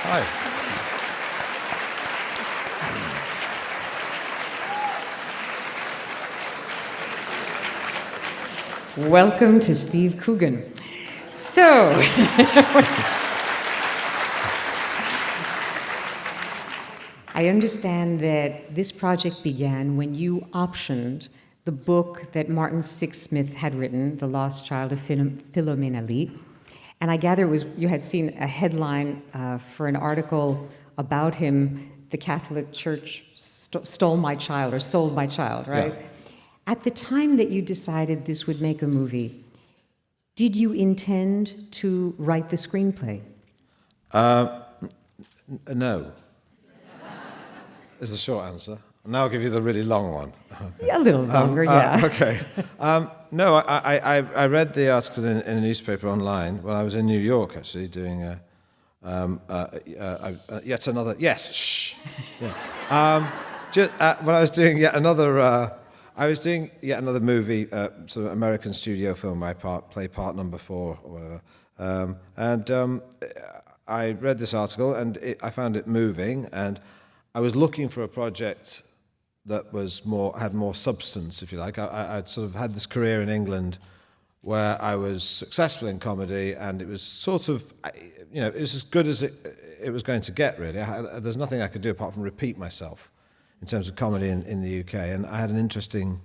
Hi. Welcome to Steve Coogan. So, I understand that this project began when you optioned the book that Martin Sixsmith had written, The Lost Child of Philomena Lee. And I gather it was you had seen a headline for an article about him, the Catholic Church stole my child or sold my child, right? Yeah. At the time that you decided this would make a movie, did you intend to write the screenplay? No. Is the short answer. Now I'll give you the really long one. A little longer, yeah. Okay. No, I read the article in a newspaper online when I was in New York, actually, doing yet another... Yes, shh. Yeah. When I was doing yet another... I was doing yet another movie, sort of American studio film. I play part number 4 or whatever. I read this article and I found it moving. And I was looking for a project that had more substance, if you like. I'd sort of had this career in England where I was successful in comedy, and it was sort of, it was as good as it was going to get, really. There's nothing I could do apart from repeat myself in terms of comedy in the UK, and I had an interesting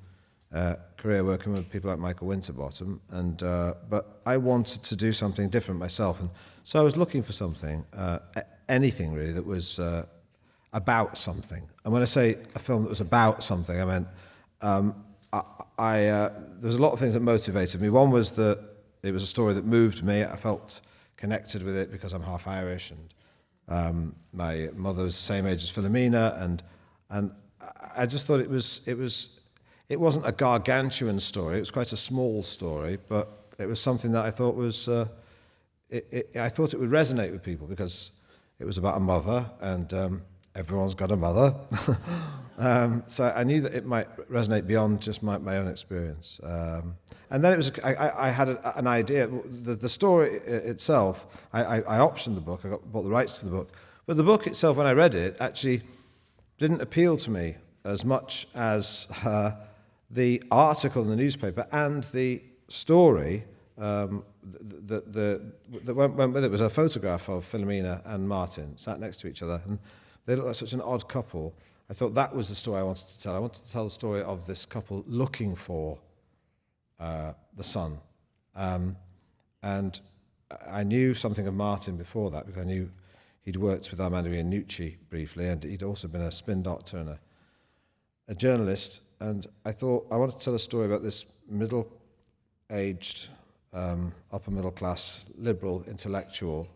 career working with people like Michael Winterbottom, but I wanted to do something different myself, and so I was looking for something, anything really that was about something. And when I say a film that was about something, I meant there was a lot of things that motivated me. One was that it was a story that moved me. I felt connected with it because I'm half Irish, and my mother was the same age as Philomena, and I just thought it wasn't a gargantuan story. It was quite a small story, but it was something that I thought was I thought it would resonate with people because it was about a mother, and everyone's got a mother. So I knew that it might resonate beyond just my own experience. And then it was I had an idea. The story itself, I optioned the book. I bought the rights to the book, but the book itself, when I read it, actually didn't appeal to me as much as the article in the newspaper and the story that went with it. Was a photograph of Philomena and Martin sat next to each other, and they looked like such an odd couple. I thought that was the story I wanted to tell. I wanted to tell the story of this couple looking for the son. And I knew something of Martin before that because I knew he'd worked with Armando Iannucci briefly, and he'd also been a spin doctor and a journalist. And I thought I wanted to tell a story about this middle-aged, upper middle-class, liberal intellectual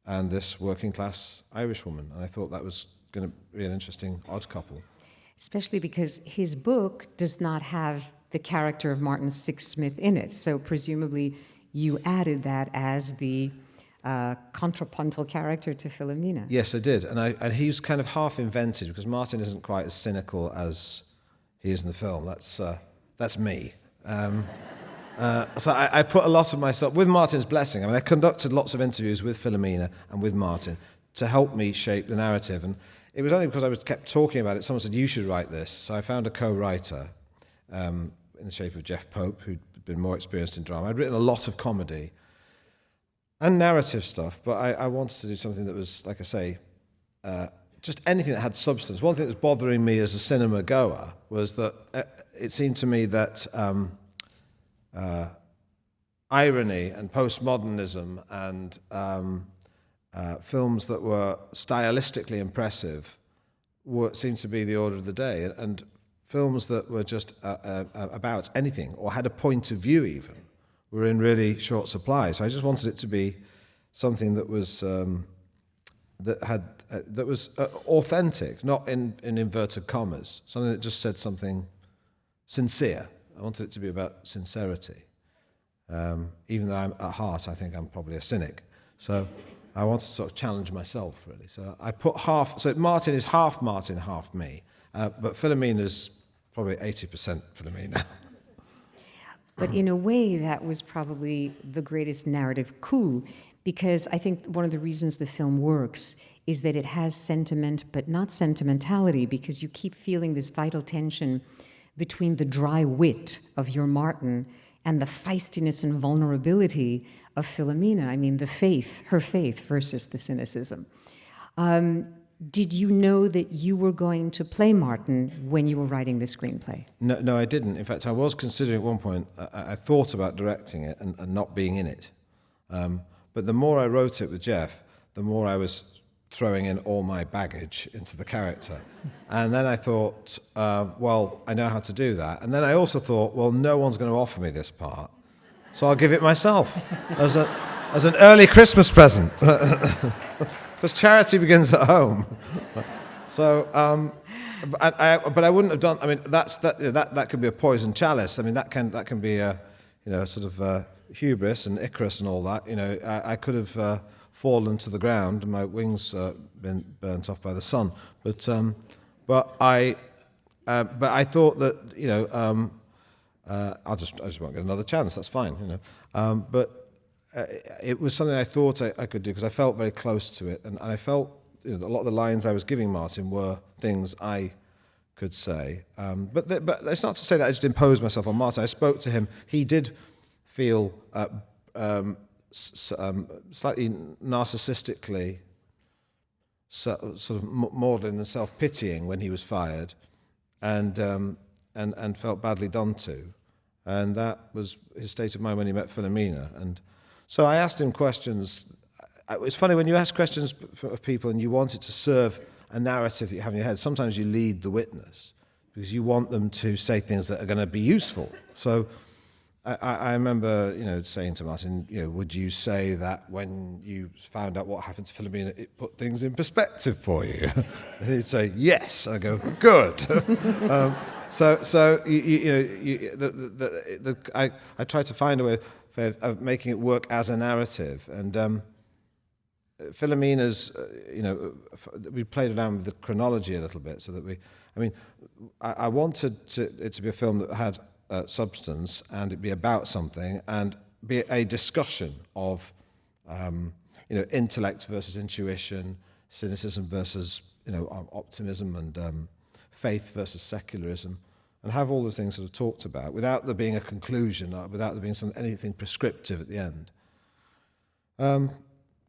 and this working-class Irish woman. And I thought that was going to be an interesting odd couple. Especially because his book does not have the character of Martin Sixsmith in it. So presumably you added that as the contrapuntal character to Philomena. Yes, I did. And he's kind of half invented because Martin isn't quite as cynical as he is in the film. That's me. So I put a lot of myself, with Martin's blessing. I mean, I conducted lots of interviews with Philomena and with Martin to help me shape the narrative. And it was only because I kept talking about it, someone said, you should write this. So I found a co-writer in the shape of Jeff Pope, who'd been more experienced in drama. I'd written a lot of comedy and narrative stuff, but I wanted to do something that was, like I say, just anything that had substance. One thing that was bothering me as a cinema goer was that it seemed to me that irony and postmodernism and films that were stylistically impressive seemed to be the order of the day, and films that were just about anything or had a point of view even were in really short supply. So I just wanted it to be something that was authentic, not in inverted commas, something that just said something sincere. I wanted it to be about sincerity, even though at heart I think I'm probably a cynic. So I wanted to sort of challenge myself, really. So I put half. So Martin is half Martin, half me, but Philomena's probably 80% Philomena. But in a way, that was probably the greatest narrative coup, because I think one of the reasons the film works is that it has sentiment, but not sentimentality, because you keep feeling this vital tension between the dry wit of your Martin and the feistiness and vulnerability of Philomena. I mean, her faith versus the cynicism. Did you know that you were going to play Martin when you were writing the screenplay? No, I didn't. In fact, I was considering at one point, I thought about directing it and not being in it. But the more I wrote it with Jeff, the more I was throwing in all my baggage into the character. And then I thought, well, I know how to do that. And then I also thought, well, no one's going to offer me this part, so I'll give it myself as an early Christmas present. Because charity begins at home. So, but I wouldn't have done. I mean, that could be a poison chalice. I mean, that can be a, sort of hubris and Icarus and all that. I could have fallen to the ground and my wings been burnt off by the sun. But I thought that I just won't get another chance. That's fine. But. It was something I thought I could do because I felt very close to it, and I felt a lot of the lines I was giving Martin were things I could say. But it's not to say that I just imposed myself on Martin. I spoke to him. He did feel slightly narcissistically sort of maudlin and self-pitying when he was fired, and felt badly done to, and that was his state of mind when he met Philomena. And so I asked him questions. It's funny, when you ask questions of people and you want it to serve a narrative that you have in your head, sometimes you lead the witness because you want them to say things that are going to be useful. So I remember, saying to Martin, would you say that when you found out what happened to Philomena, it put things in perspective for you? And he'd say, yes. I go, good. I tried to find a way of making it work as a narrative. And Philomena's, we played around with the chronology a little bit so that I wanted it to be a film that had substance and it be about something and be a discussion of, intellect versus intuition, cynicism versus, optimism, and faith versus secularism, and have all those things sort of talked about without there being a conclusion, without there being anything prescriptive at the end.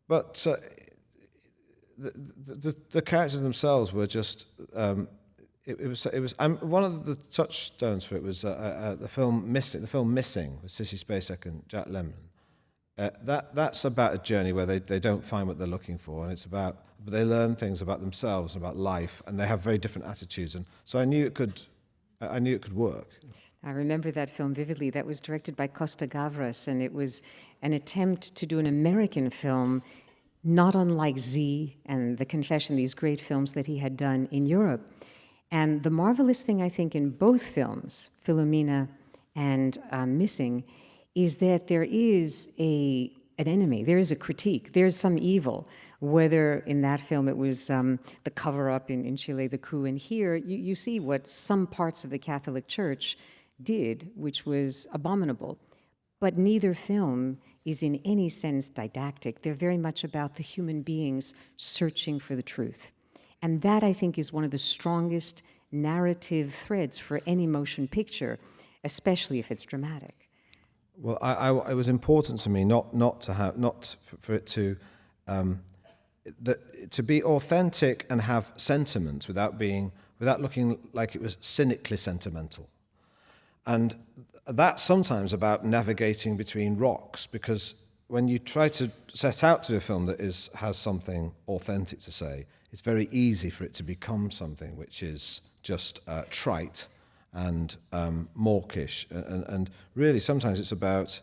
But the characters themselves were just. It was. One of the touchstones for it was the film Missing with Sissy Spacek and Jack Lemmon. That's about a journey where they don't find what they're looking for, and but they learn things about themselves, about life, and they have very different attitudes. And so I knew it could work. I remember that film vividly. That was directed by Costa Gavras, and it was an attempt to do an American film, not unlike Z and The Confession, these great films that he had done in Europe. And the marvelous thing, I think, in both films, Philomena and Missing, is that there is an enemy, there is a critique, there's some evil. Whether in that film it was the cover-up in Chile, the coup, and here you see what some parts of the Catholic Church did, which was abominable. But neither film is in any sense didactic. They're very much about the human beings searching for the truth. And that, I think, is one of the strongest narrative threads for any motion picture, especially if it's dramatic. Well, it was important to me not for it to be authentic and have sentiment without looking like it was cynically sentimental. And that's sometimes about navigating between rocks, because when you try to set out to do a film that has something authentic to say, it's very easy for it to become something which is just trite and mawkish, and really sometimes it's about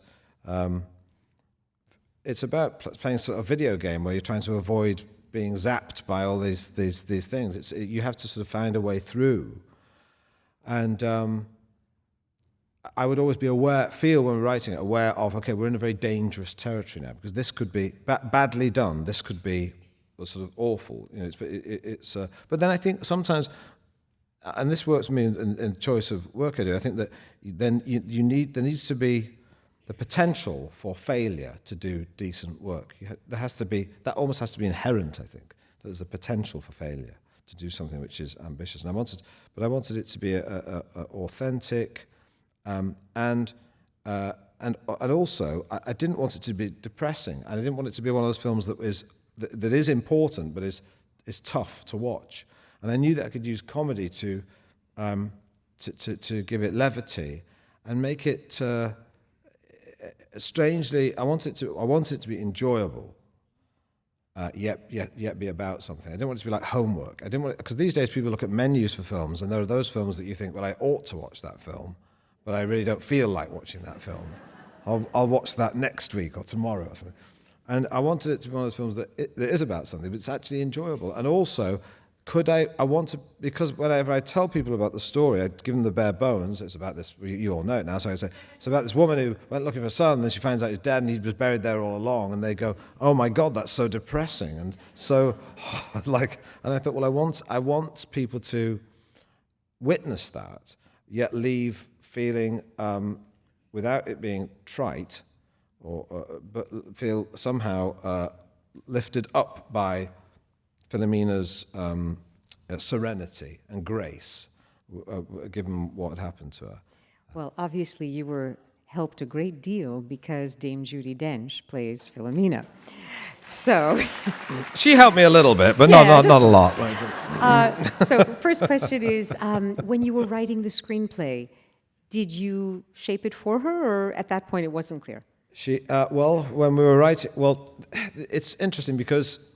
playing sort of a video game where you're trying to avoid being zapped by all these things. You have to sort of find a way through, and I would always be feel when we're writing it, aware of, okay, we're in a very dangerous territory now, because this could be badly done. This could be sort of awful. But then I think sometimes, and this works for me in the choice of work I do, I think that then there needs to be the potential for failure to do decent work. That almost has to be inherent, I think. There's a potential for failure to do something which is ambitious. And I wanted it to be a authentic, and also I didn't want it to be depressing. And I didn't want it to be one of those films that is important but is tough to watch. And I knew that I could use comedy to give it levity and make it strangely. I want it to be enjoyable. Yet be about something. I didn't want it to be like homework. I didn't want because these days people look at menus for films, and there are those films that you think, well, I ought to watch that film, but I really don't feel like watching that film. I'll watch that next week or tomorrow or something. And I wanted it to be one of those films that is about something, but it's actually enjoyable. And also, because whenever I tell people about the story, I give them the bare bones. It's about this, you all know it now, so I say, it's about this woman who went looking for a son, and then she finds out he's dead, and he was buried there all along, and they go, oh my God, that's so depressing, and so, and I thought, well, I want people to witness that, yet leave feeling, without it being trite, but feel somehow lifted up by Philomena's serenity and grace, given what had happened to her. Well, obviously you were helped a great deal because Dame Judi Dench plays Philomena. So she helped me a little bit, but not a lot. So first question is, when you were writing the screenplay, did you shape it for her, or at that point it wasn't clear? When we were writing, it's interesting because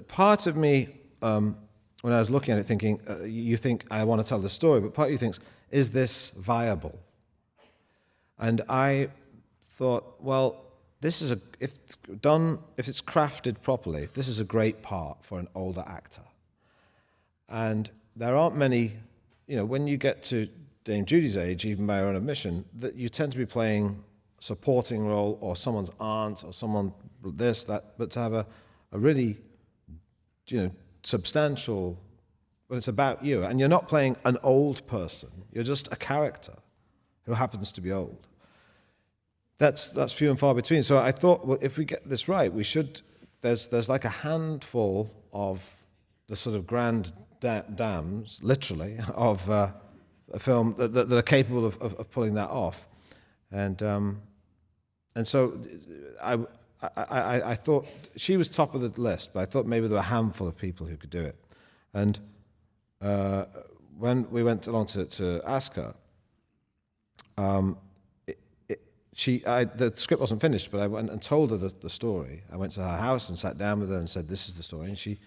part of me, when I was looking at it, thinking, you think, I want to tell the story, but part of you thinks, is this viable? And I thought, well, if it's crafted properly, this is a great part for an older actor. And there aren't many, when you get to Dame Judi's age, even by her own admission, that you tend to be playing a supporting role or someone's aunt or someone this, that, but to have a really, substantial, but it's about you. And you're not playing an old person. You're just a character who happens to be old. That's few and far between. So I thought, well, if we get this right, we should, there's like a handful of the sort of grand dams, literally, of a film that are capable of pulling that off. And so I thought she was top of the list, but I thought maybe there were a handful of people who could do it. And when we went along to ask her, the script wasn't finished, but I went and told her the story. I went to her house and sat down with her and said, "This is the story." And she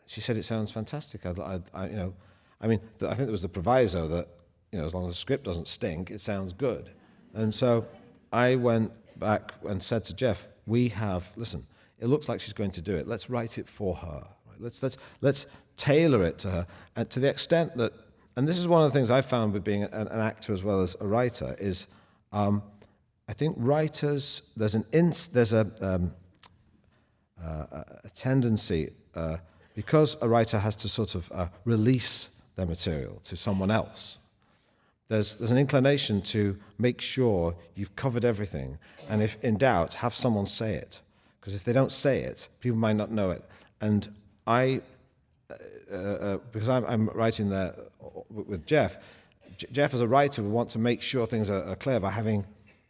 said, "It sounds fantastic." I think there was the proviso that as long as the script doesn't stink, it sounds good. And so I went back and said to Jeff, listen, it looks like she's going to do it. Let's write it for her. Right? Let's tailor it to her, and to the extent that, and this is one of the things I found with being an actor as well as a writer, is I think writers, there's a tendency, because a writer has to sort of release their material to someone else. There's an inclination to make sure you've covered everything, and if in doubt, have someone say it. Because if they don't say it, people might not know it. And because I'm writing there with Jeff, Jeff as a writer would want to make sure things are clear by having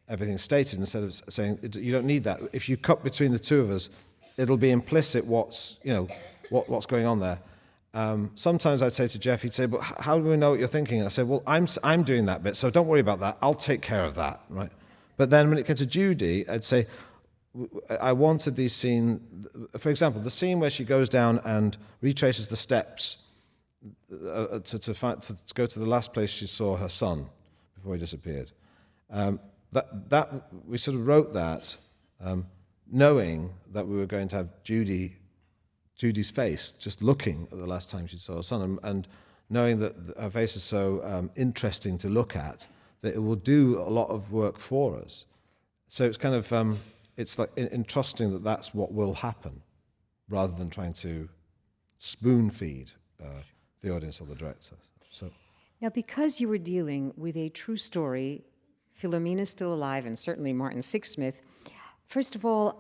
everything stated instead of saying, you don't need that. If you cut between the two of us, it'll be implicit what's going on there. Sometimes I'd say to Jeff, he'd say, "But how do we know what you're thinking?" And I said, "Well, I'm doing that bit, so don't worry about that. I'll take care of that, right?" But then when it came to Judi, I'd say, I wanted these scenes. For example, the scene where she goes down and retraces the steps to go to the last place she saw her son before he disappeared. That we sort of wrote that, knowing that we were going to have Judi's face, just looking at the last time she saw her son, and knowing that her face is so interesting to look at, that it will do a lot of work for us. So it's kind of, it's like entrusting that that's what will happen, rather than trying to spoon feed the audience or the director. So now, because you were dealing with a true story Philomena still alive, and certainly Martin Sixsmith. First of all,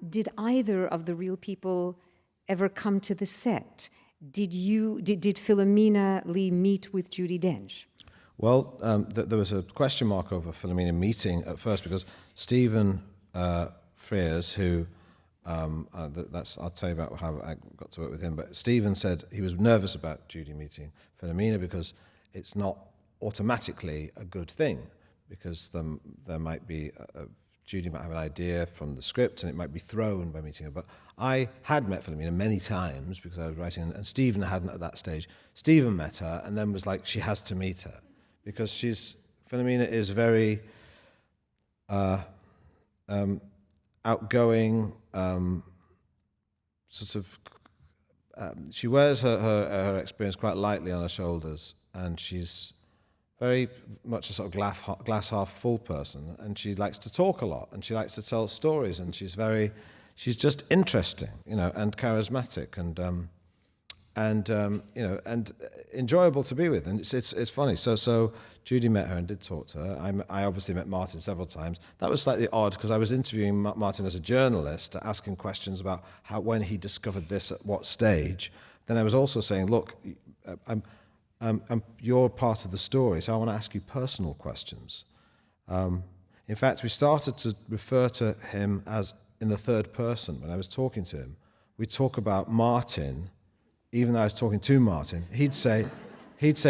did either of the real people ever come to the set? Did Philomena Lee meet with Judi Dench? Well, there was a question mark over Philomena meeting at first because Stephen Frears, who I'll tell you about how I got to work with him. But Stephen said he was nervous about Judi meeting Philomena because it's not automatically a good thing, because there might be Judi might have an idea from the script and it might be thrown by meeting her. But I had met Philomena many times because I was writing, and Stephen hadn't at that stage. Stephen met her and then was like, she has to meet her because Philomena is very outgoing, she wears her experience quite lightly on her shoulders, and she's very much a sort of glass half full person, and she likes to talk a lot, and she likes to tell stories, and she's just interesting, and charismatic, and enjoyable to be with, and it's funny. So Judi met her and did talk to her. I obviously met Martin several times. That was slightly odd because I was interviewing Martin as a journalist to ask him questions about when he discovered this at what stage. Then I was also saying, look, you're part of the story, so I want to ask you personal questions. In fact, we started to refer to him as in the third person. When I was talking to him, we'd talk about Martin. Even though I was talking to Martin, he'd say,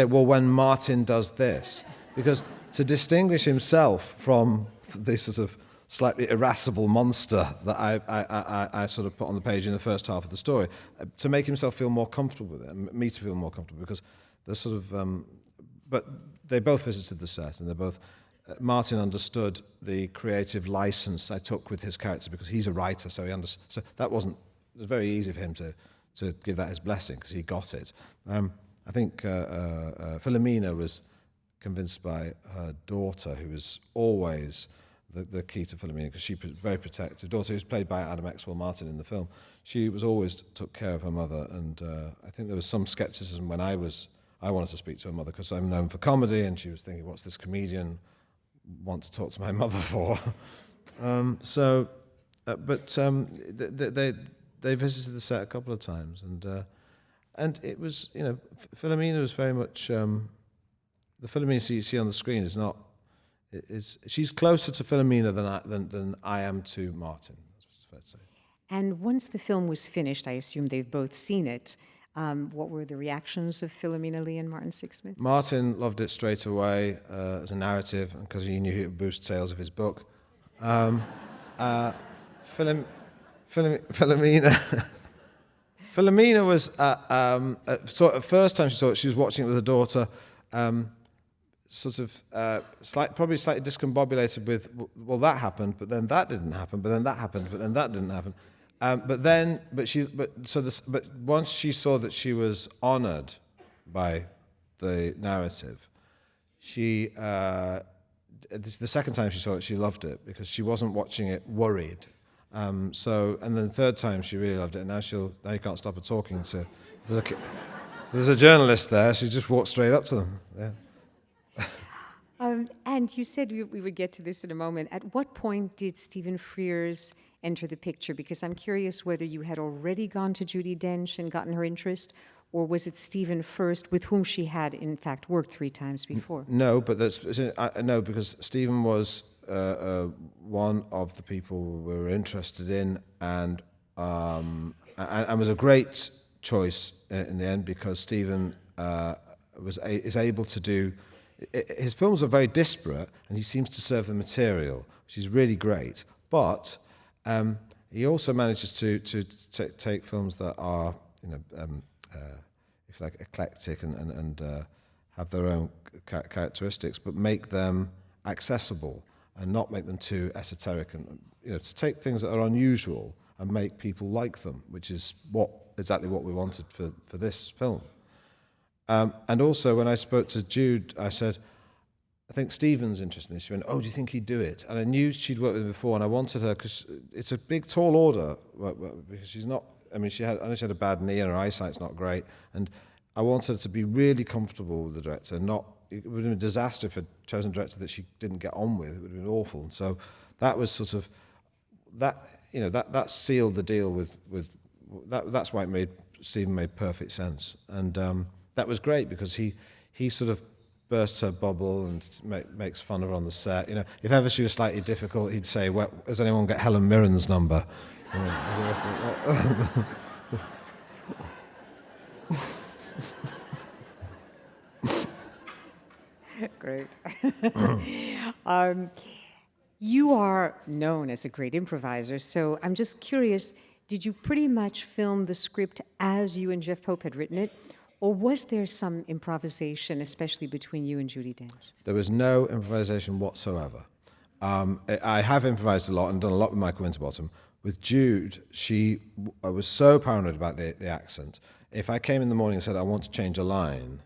well, when Martin does this, because to distinguish himself from the sort of slightly irascible monster that I sort of put on the page in the first half of the story, to make himself feel more comfortable with it, and me to feel more comfortable, because there's sort of, but they both visited the set, and they both, Martin understood the creative license I took with his character because he's a writer, so he understood, so it was very easy for him to give that his blessing because he got it. I think Philomena was convinced by her daughter, who was always the key to Philomena, because she was very protective. Daughter, who's played by Adam Exwell Martin in the film, she was always took care of her mother, and I think there was some skepticism when I wanted to speak to her mother because I'm known for comedy, and she was thinking, what's this comedian want to talk to my mother for? They visited the set a couple of times, and it was, Philomena was very much the Philomena you see on the screen she's closer to Philomena than I am to Martin. That's fair to say. And once the film was finished, I assume they've both seen it. What were the reactions of Philomena Lee and Martin Sixsmith? Martin loved it straight away as a narrative because he knew it would boost sales of his book. Philomena was first time she saw it, she was watching it with her daughter, probably slightly discombobulated with, well, that happened, but then that didn't happen, but then that happened, but then that didn't happen. But once she saw that she was honoured by the narrative, the second time she saw it, she loved it because she wasn't watching it worried. And then the third time she really loved it. And now you can't stop her talking. So there's a journalist there. She just walked straight up to them. Yeah. And you said we would get to this in a moment. At what point did Stephen Frears enter the picture? Because I'm curious whether you had already gone to Judi Dench and gotten her interest, or was it Stephen first, with whom she had in fact worked 3 times before? No, but no, because Stephen was one of the people we were interested in, and was a great choice in the end because Stephen is able to do. His films are very disparate, and he seems to serve the material, which is really great. But he also manages to take films that are, if you like, eclectic and have their own characteristics, but make them accessible and not make them too esoteric, and to take things that are unusual and make people like them, which is exactly what we wanted for this film. And also, when I spoke to Jude, I said, I think Stephen's interested in this. She went, oh, do you think he'd do it? And I knew she'd worked with him before, and I wanted her, because it's a big, tall order, because she's not, I know she had a bad knee and her eyesight's not great, and I wanted her to be really comfortable with the director, not it would have been a disaster if a chosen director that she didn't get on with. It would have been awful. And so that was sort of, that sealed the deal with that. That's why Stephen made perfect sense. And that was great because he sort of bursts her bubble and makes fun of her on the set. If ever she was slightly difficult, he'd say, well, has anyone got Helen Mirren's number? Great. You are known as a great improviser, so I'm just curious, did you pretty much film the script as you and Jeff Pope had written it, or was there some improvisation, especially between you and Judi Dench? There was no improvisation whatsoever. I have improvised a lot and done a lot with Michael Winterbottom. With Jude, I was so paranoid about the accent. If I came in the morning and said, I want to change a line,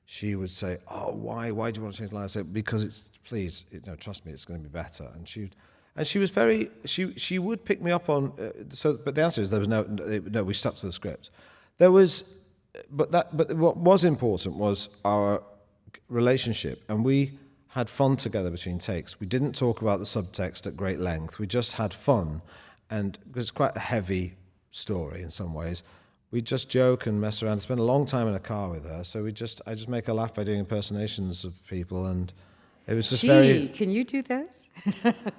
she would say, oh, why do you want to change the line? I said, because please, trust me, it's going to be better. And she was very, she would pick me up on, but the answer is there was no, we stuck to the script. There was, but what was important was our relationship, and we had fun together between takes. We didn't talk about the subtext at great length. We just had fun, and it was quite a heavy story in some ways. We just joke and mess around. I spent a long time in a car with her, so I just make her laugh by doing impersonations of people, and it was just very. Can you do those?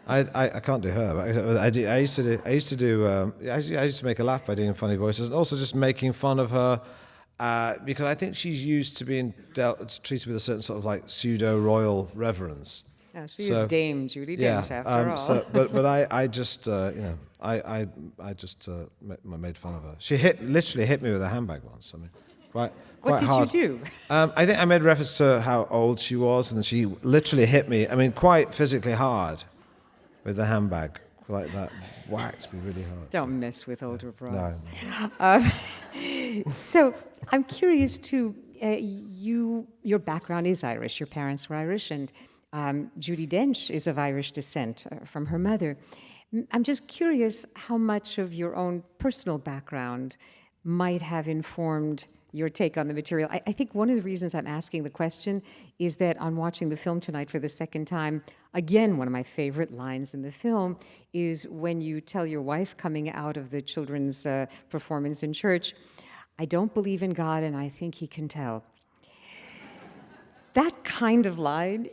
I can't do her, but I used to make her laugh by doing funny voices, and also just making fun of her because I think she's used to being treated with a certain sort of like pseudo royal reverence. Oh, she is Dame Judi Dench after all. But I just made fun of her. She literally hit me with a handbag once. I mean, quite what did hard. you do? I think I made reference to how old she was, and she literally hit me. I mean, quite physically hard with the handbag, like that. Whacked me really hard. Don't mess with older broads. No. So I'm curious too. Your background is Irish. Your parents were Irish, and Judi Dench is of Irish descent from her mother. I'm just curious how much of your own personal background might have informed your take on the material. I think one of the reasons I'm asking the question is that on watching the film tonight for the second time, again, one of my favorite lines in the film is when you tell your wife coming out of the children's performance in church, I don't believe in God and I think he can tell. That kind of line,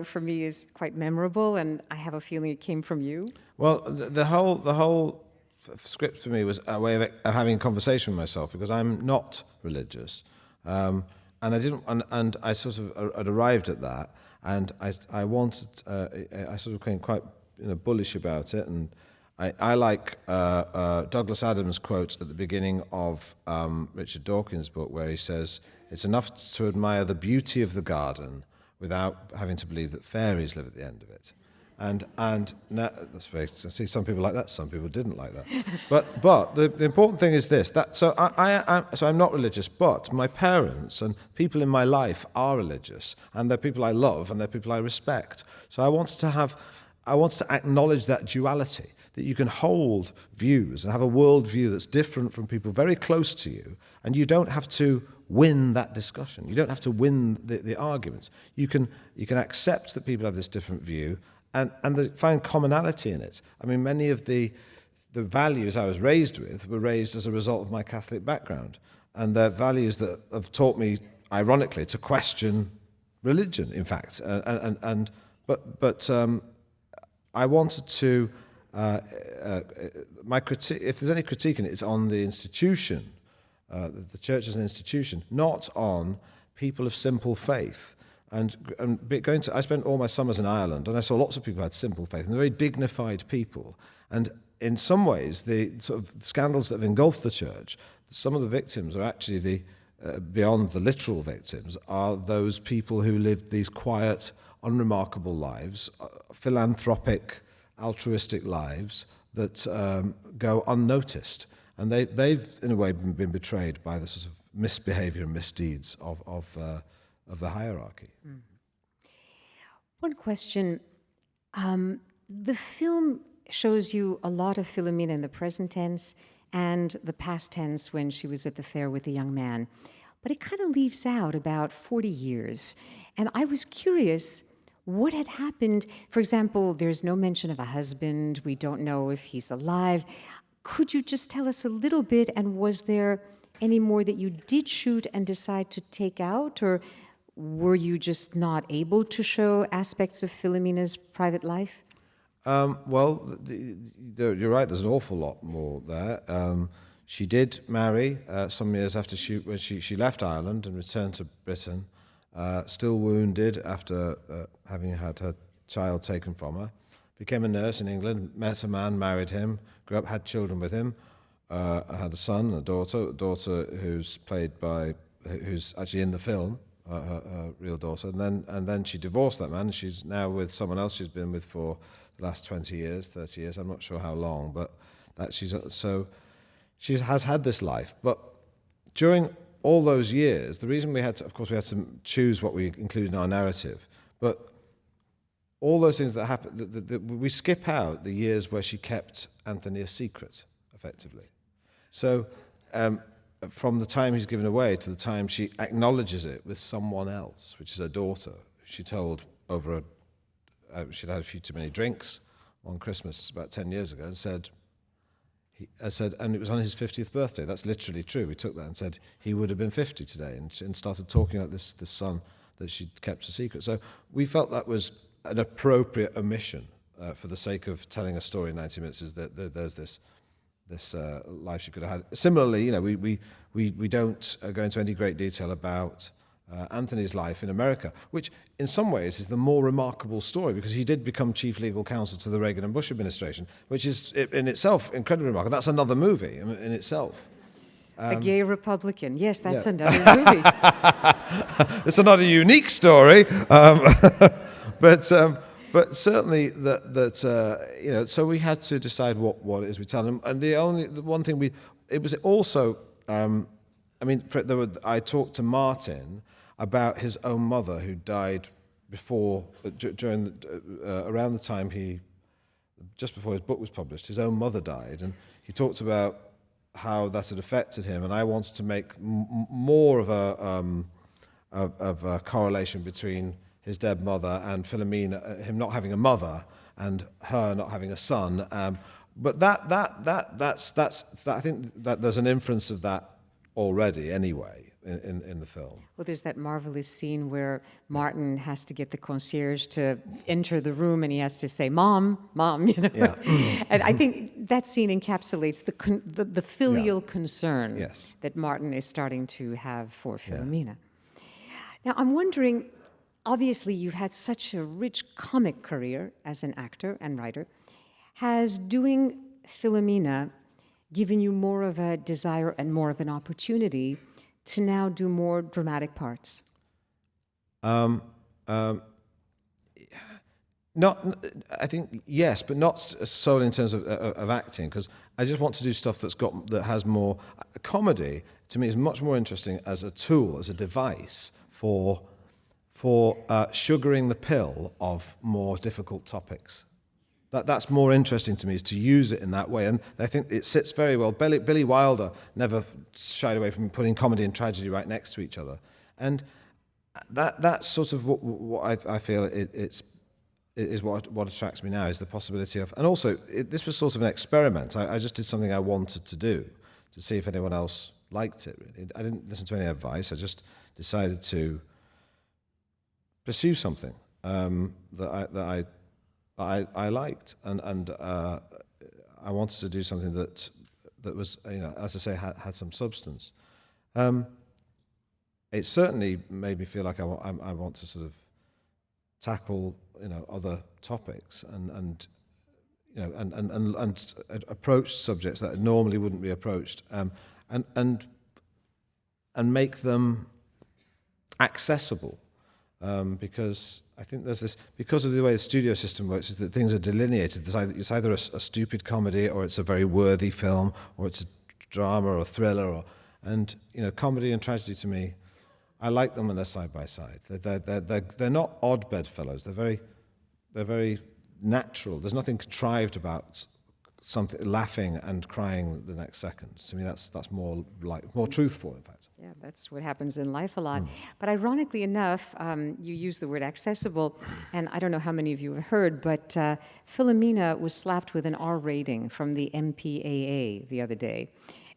for me is quite memorable, and I have a feeling it came from you. Well, the whole script for me was a way of having a conversation with myself, because I'm not religious, and I sort of had arrived at that, and I wanted, I sort of became quite bullish about it, and I like Douglas Adams' quote at the beginning of Richard Dawkins' book, where he says, "It's enough to admire the beauty of the garden without having to believe that fairies live at the end of it." And now, that's very. I see some people like that, some people didn't like that. But the important thing is this: so I'm not religious, but my parents and people in my life are religious, and they're people I love and they're people I respect. So I wanted to acknowledge that duality, that you can hold views and have a worldview that's different from people very close to you, and you don't have to win that discussion. You don't have to win the arguments. You can accept that people have this different view and find commonality in it. I mean, many of the values I was raised with were raised as a result of my Catholic background, and they're values that have taught me, ironically, to question religion, in fact. But I wanted to, my critique, if there's any critique in it, it's on the institution, the church as an institution, not on people of simple faith. And I spent all my summers in Ireland, and I saw lots of people who had simple faith, and they're very dignified people. And in some ways, the sort of scandals that have engulfed the church, some of the victims are actually beyond the literal victims, are those people who lived these quiet, unremarkable lives, philanthropic, altruistic lives that go unnoticed. And they've, in a way, been betrayed by the sort of misbehavior and misdeeds of the hierarchy. Mm. One question. The film shows you a lot of Philomena in the present tense and the past tense when she was at the fair with the young man. but it kind of leaves out about 40 years. And I was curious what had happened. For example, there's no mention of a husband. We don't know if he's alive. Could you just tell us a little bit, and was there any more that you did shoot and decide to take out, or were you just not able to show aspects of Philomena's private life? Well, you're right, there's an awful lot more there. She did marry some years after when she left Ireland and returned to Britain, still wounded after having had her child taken from her. Became a nurse in England, met a man, married him, grew up, had children with him. Had a son, a daughter who's actually in the film, her real daughter. And then she divorced that man. She's now with someone else she's been with for the last 20 years, 30 years. I'm not sure how long, but she has had this life. But during all those years, the reason we had to choose what we include in our narrative, but all those things that happened, we skip out the years where she kept Anthony a secret, effectively. So from the time he's given away to the time she acknowledges it with someone else, which is her daughter, she told over she'd had a few too many drinks on Christmas about 10 years ago, and said, and it was on his 50th birthday. That's literally true. We took that and said he would have been 50 today, and started talking about this son that she'd kept a secret. So we felt that was an appropriate omission for the sake of telling a story in 90 minutes, is that there's this life she could have had. Similarly, we don't go into any great detail about Anthony's life in America, which in some ways is the more remarkable story, because he did become chief legal counsel to the Reagan and Bush administration, which is in itself incredibly remarkable. That's another movie in itself. A gay Republican. Yes, that's another movie. It's not a unique story, but certainly so we had to decide what it is we tell them. And the one thing it was also, I talked to Martin about his own mother, who died around the time just before his book was published. His own mother died, and he talked about how that had affected him. And I wanted to make more of a correlation between his dead mother and Philomena, him not having a mother and her not having a son. But that's I think that there's an inference of that already anyway in the film. Well, there's that marvelous scene where Martin has to get the concierge to enter the room, and he has to say, "Mom, Mom," Yeah. And I think that scene encapsulates the filial concern that Martin is starting to have for Philomena. Now, I'm wondering, obviously, you've had such a rich comic career as an actor and writer. Has doing Philomena given you more of a desire and more of an opportunity to now do more dramatic parts? I think yes, but not solely in terms of acting, because I just want to do stuff that has more. Comedy to me is much more interesting as a tool, as a device for sugaring the pill of more difficult topics. That's more interesting to me, is to use it in that way, and I think it sits very well. Billy Wilder never shied away from putting comedy and tragedy right next to each other, and that's sort of what I feel is what attracts me now, is the possibility of, and also this was sort of an experiment. I just did something I wanted to do to see if anyone else liked it. Really, I didn't listen to any advice. I just decided to pursue something that I liked, and I wanted to do something that was, as I say, had some substance. It certainly made me feel like I want to sort of tackle other topics and approach subjects that normally wouldn't be approached, and make them accessible. Because I think there's this, because of the way the studio system works, is that things are delineated. It's either a stupid comedy, or it's a very worthy film, or it's a drama or a thriller, and comedy and tragedy to me, I like them when they're side by side. They're not odd bedfellows. They're very natural. There's nothing contrived about something laughing and crying the next second. To me, that's more truthful, in fact. Yeah, that's what happens in life a lot. But ironically enough, you use the word accessible, and I don't know how many of you have heard, but Philomena was slapped with an R rating from the MPAA the other day.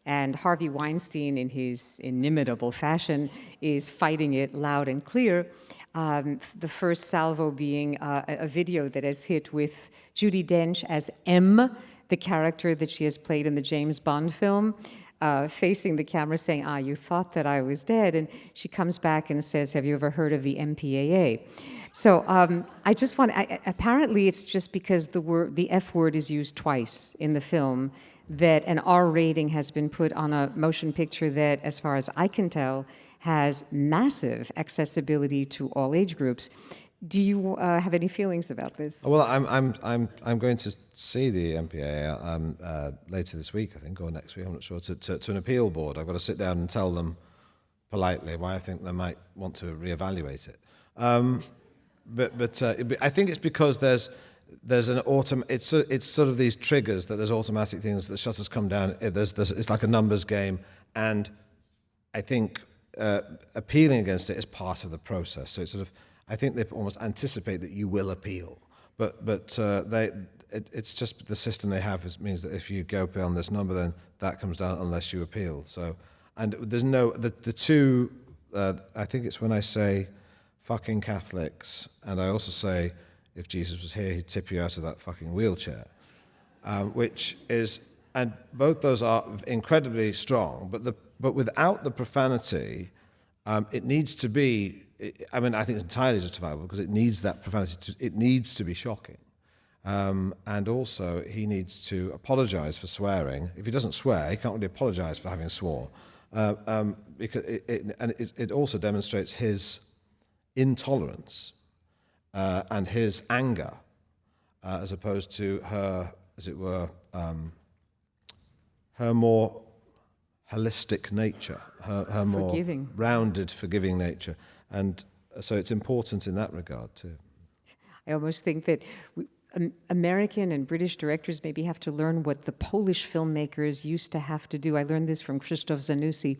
And Harvey Weinstein, in his inimitable fashion, is fighting it loud and clear. The first salvo being a video that has hit with Judi Dench as M, the character that she has played in the James Bond film, facing the camera saying, you thought that I was dead. And she comes back and says, have you ever heard of the MPAA? So I just want, apparently it's just because the F word is used twice in the film that an R rating has been put on a motion picture that, as far as I can tell, has massive accessibility to all age groups. Do you have any feelings about this? Well, I'm going to see the MPAA later this week, I think, or next week. I'm not sure. To an appeal board. I've got to sit down and tell them politely why I think they might want to reevaluate it. But I think it's because there's an it's sort of these triggers that there's automatic things. The shutters come down. It's like a numbers game, and I think appealing against it is part of the process. So it's sort of. I think they almost anticipate that you will appeal, but it's just the system they have means that if you go beyond this number, then that comes down unless you appeal. So, and there's the two. I think it's when I say fucking Catholics, and I also say if Jesus was here, he'd tip you out of that fucking wheelchair, which is, and both those are incredibly strong, but without the profanity, it needs to be. I mean, I think it's entirely justifiable because it needs that profanity. It needs to be shocking, and also he needs to apologise for swearing. If he doesn't swear, he can't really apologise for having swore, because it also demonstrates his intolerance and his anger, as opposed to her, as it were, her more holistic nature, her more forgiving, rounded, forgiving nature. And so it's important in that regard, too. I almost think that American and British directors maybe have to learn what the Polish filmmakers used to have to do. I learned this from Krzysztof Zanussi.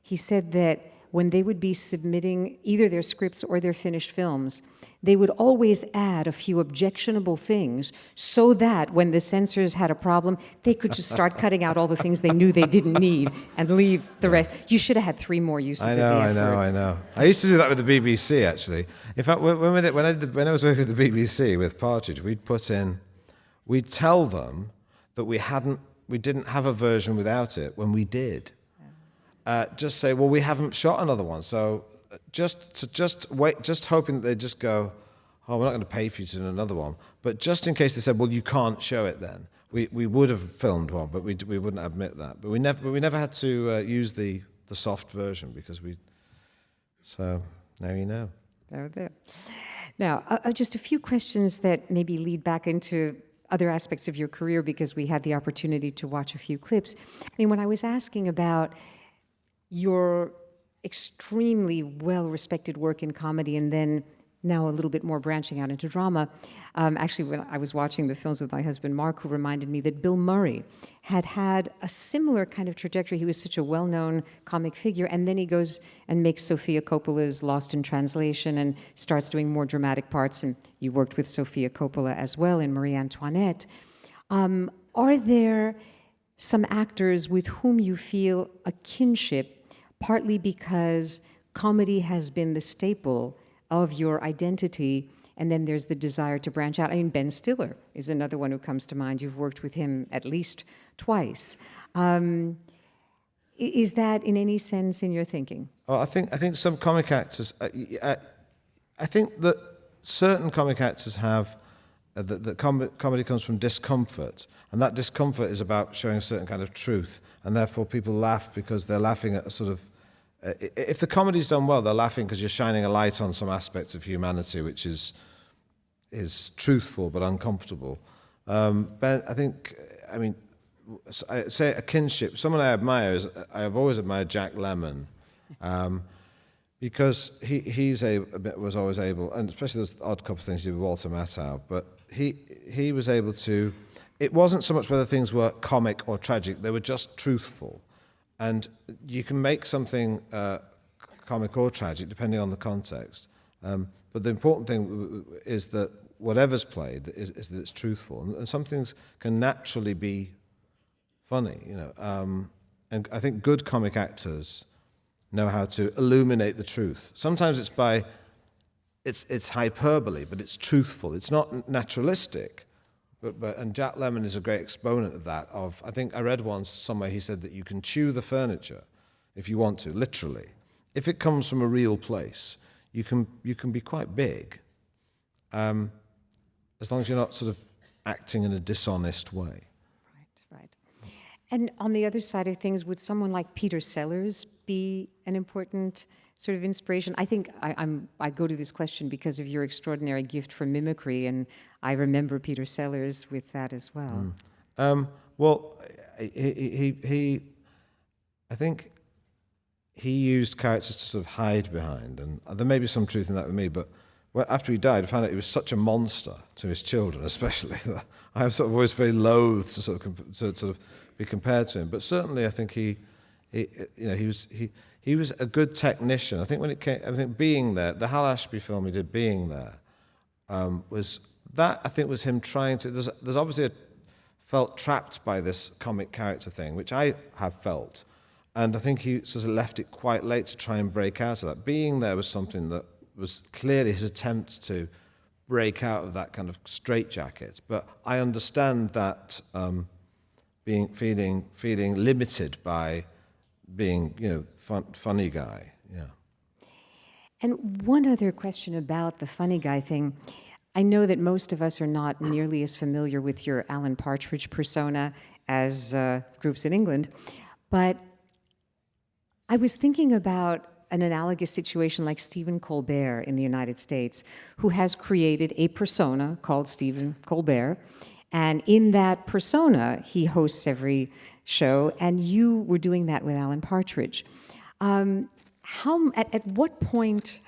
He said that when they would be submitting either their scripts or their finished films, they would always add a few objectionable things so that when the censors had a problem, they could just start cutting out all the things they knew they didn't need and leave the rest. You should have had 3 more uses of the F word. I know. I used to do that with the BBC, actually. In fact, when I was working with the BBC with Partridge, we'd tell them that we didn't have a version without it when we did. Just say, well, we haven't shot another one, so just wait, just hoping that they just go, oh, we're not going to pay for you to do another one. But just in case they said, well, you can't show it then, we would have filmed one, but we wouldn't admit that. But we never had to use the soft version because so now you know. There. Now, just a few questions that maybe lead back into other aspects of your career because we had the opportunity to watch a few clips. I mean, when I was asking about your extremely well-respected work in comedy and then now a little bit more branching out into drama. Actually, when I was watching the films with my husband, Mark, who reminded me that Bill Murray had a similar kind of trajectory. He was such a well-known comic figure, and then he goes and makes Sofia Coppola's Lost in Translation and starts doing more dramatic parts, and you worked with Sofia Coppola as well in Marie Antoinette. Are there some actors with whom you feel a kinship, partly because comedy has been the staple of your identity, and then there's the desire to branch out? I mean, Ben Stiller is another one who comes to mind. You've worked with him at least twice. Is that in any sense in your thinking? Oh, I think some comic actors. I think that certain comic actors have that comedy comes from discomfort, and that discomfort is about showing a certain kind of truth, and therefore people laugh because they're laughing at a sort of. If the comedy's done well, they're laughing because you're shining a light on some aspects of humanity, which is truthful but uncomfortable. Ben, I mean, I say a kinship. Someone I admire I have always admired Jack Lemmon, because he was always able, and especially those odd couple of things he did with Walter Matthau. But he was able to. it wasn't so much whether things were comic or tragic, they were just truthful. And you can make something comic or tragic depending on the context. But the important thing is that whatever's played is that it's truthful. And some things can naturally be funny, you know. And I think good comic actors know how to illuminate the truth. Sometimes it's hyperbole, but it's truthful. It's not naturalistic. And Jack Lemmon is a great exponent of that. I think I read once somewhere he said that you can chew the furniture if you want to, literally. If it comes from a real place, you can be quite big, as long as you're not sort of acting in a dishonest way. Right. And on the other side of things, would someone like Peter Sellers be an important sort of inspiration? I think I go to this question because of your extraordinary gift for mimicry, and I remember Peter Sellers with that as well. Well, I think he used characters to sort of hide behind, and there may be some truth in that with me, but after he died, I found out he was such a monster to his children, especially, that I was sort of always very loath to sort of be compared to him. But certainly, I think he was a good technician. I think when it came, I think Being There, the Hal Ashby film he did, Being There, was him trying to. There's obviously felt trapped by this comic character thing, which I have felt, and I think he sort of left it quite late to try and break out of that. Being There was something that was clearly his attempt to break out of that kind of straitjacket. But I understand that feeling limited by being, funny guy. Yeah. And one other question about the funny guy thing. I know that most of us are not nearly as familiar with your Alan Partridge persona as groups in England, but I was thinking about an analogous situation like Stephen Colbert in the United States, who has created a persona called Stephen Colbert, and in that persona, he hosts every show, and you were doing that with Alan Partridge. At what point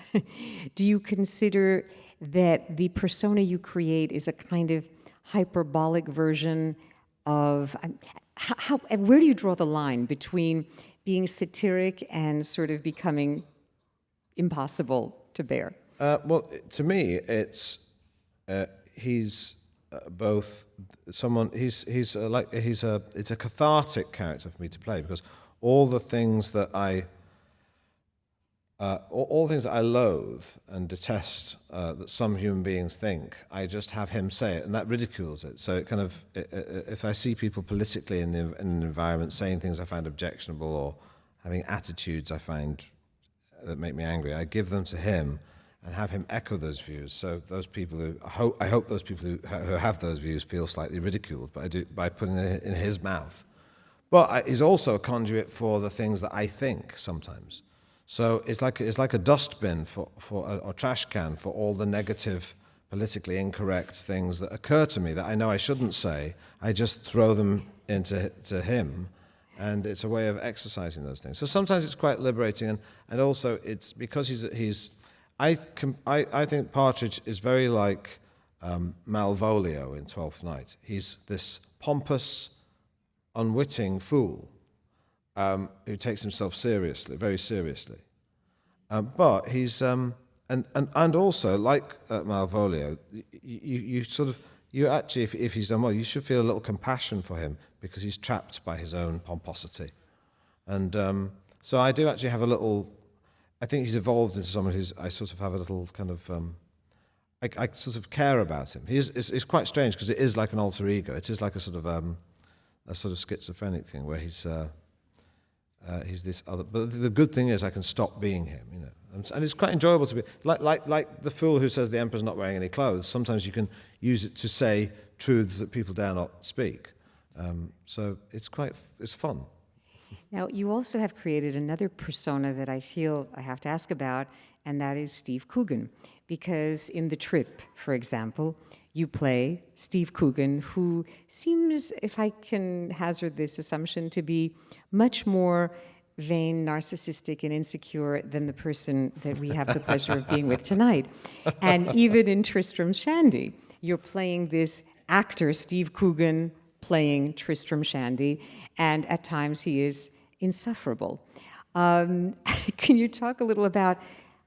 do you consider that the persona you create is a kind of hyperbolic version of where do you draw the line between being satiric and sort of becoming impossible to bear? Well, to me, it's he's both someone. It's a cathartic character for me to play, because all the things that I loathe and detest that some human beings think, I just have him say it, and that ridicules it. So it kind of, if I see people politically in an environment saying things I find objectionable or having attitudes I find that make me angry, I give them to him and have him echo those views. So those people I hope those people who have those views feel slightly ridiculed, but I do by putting it in his mouth. But he's also a conduit for the things that I think sometimes. So it's like a dustbin or trash can for all the negative, politically incorrect things that occur to me that I know I shouldn't say. I just throw them to him, and it's a way of exercising those things. So sometimes it's quite liberating, and also it's because I think Partridge is very like Malvolio in Twelfth Night. He's this pompous, unwitting fool who takes himself seriously, very seriously. But he's and also like Malvolio, you actually, if he's done well, you should feel a little compassion for him because he's trapped by his own pomposity, and so I do actually have a little. I think he's evolved into someone I sort of have a little kind of. I sort of care about him. It's quite strange because it is like an alter ego. It is like a sort of schizophrenic thing where he's this other. But the good thing is I can stop being him, and it's quite enjoyable to be like the fool who says the emperor's not wearing any clothes. Sometimes you can use it to say truths that people dare not speak. So it's fun. Now, you also have created another persona that I feel I have to ask about, and that is Steve Coogan. Because in The Trip, for example, you play Steve Coogan, who seems, if I can hazard this assumption, to be much more vain, narcissistic, and insecure than the person that we have the pleasure of being with tonight. And even in Tristram Shandy, you're playing this actor, Steve Coogan, playing Tristram Shandy, and at times he is insufferable. Can you talk a little about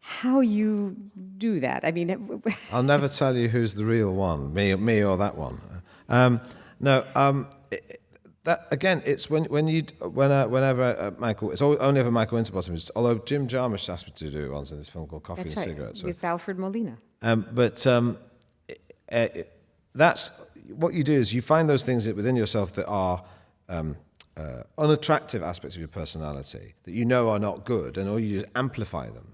how you do that? I mean, I'll never tell you who's the real one, me or that one. That again, it's whenever Michael, it's only ever Michael Winterbottom. Although Jim Jarmusch asked me to do it once in this film called Coffee that's and right, Cigarettes. with Alfred Molina. That's what you do is you find those things within yourself that are unattractive aspects of your personality that you know are not good, and or you just amplify them.